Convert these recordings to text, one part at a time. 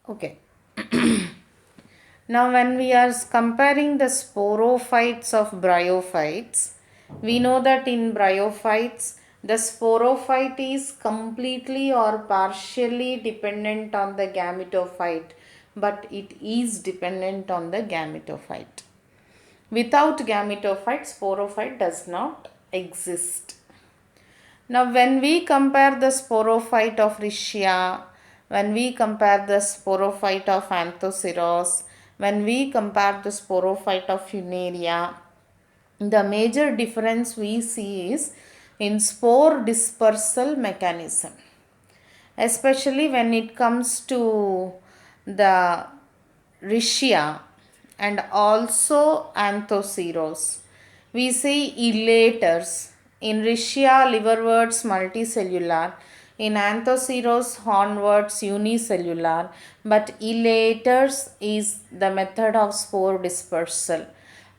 Okay. Now, when we are comparing the sporophytes of bryophytes, we know that in bryophytes, the sporophyte is completely or partially dependent on the gametophyte, but it is dependent on the gametophyte. Without gametophyte, sporophyte does not exist. Now, when we compare the sporophyte of Riccia, when we compare the sporophyte of Anthoceros, when we compare the sporophyte of Funaria, the major difference we see is in spore dispersal mechanism, especially when it comes to the Riccia and also Anthoceros. We see elaters. In Riccia, liverworts multicellular. In Anthoceros, hornworts unicellular. But elaters is the method of spore dispersal.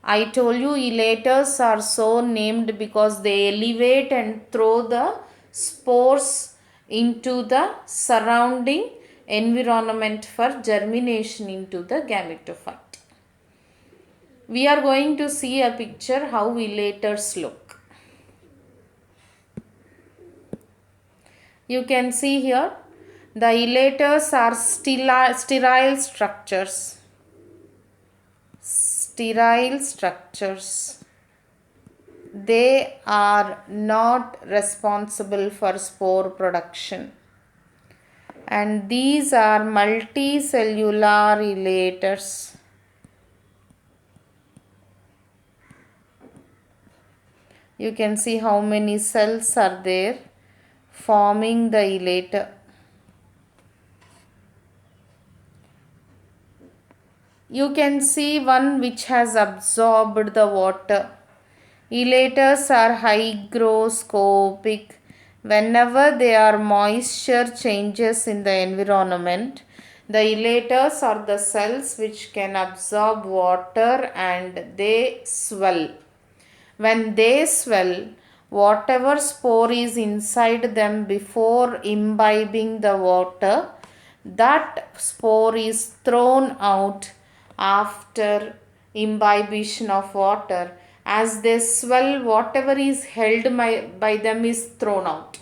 I told you elaters are so named because they elevate and throw the spores into the surrounding environment for germination into the gametophyte. We are going to see a picture how elaters look. You can see here the elaters are sterile structures. Sterile structures. They are not responsible for spore production. And these are multicellular elaters. You can see how many cells are there forming the elater. You can see one which has absorbed the water. Elaters are hygroscopic. Whenever there are moisture changes in the environment, the elaters are the cells which can absorb water and they swell. When they swell, whatever spore is inside them before imbibing the water, that spore is thrown out after imbibition of water. As they swell, whatever is held by them is thrown out.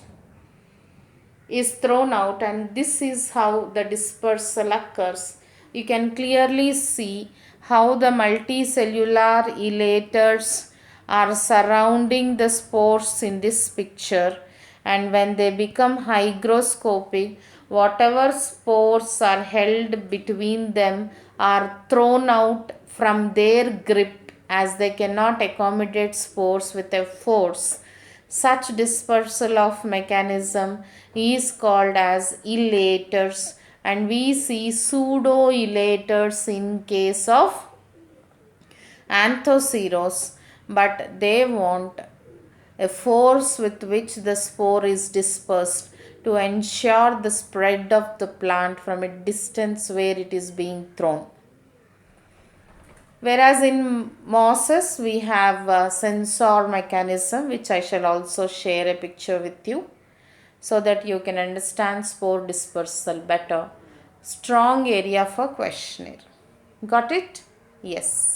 And this is how the dispersal occurs. You can clearly see how the multicellular elaters are surrounding the spores in this picture, and when they become hygroscopic, whatever spores are held between them are thrown out from their grip as they cannot accommodate spores with a force. Such dispersal of mechanism is called as elaters, and we see pseudo elaters in case of Anthoceros, but they want a force with which the spore is dispersed to ensure the spread of the plant from a distance where it is being thrown. Whereas in mosses, we have a sensor mechanism, which I shall also share a picture with you so that you can understand spore dispersal better. Strong area for questionnaire. Got it? Yes.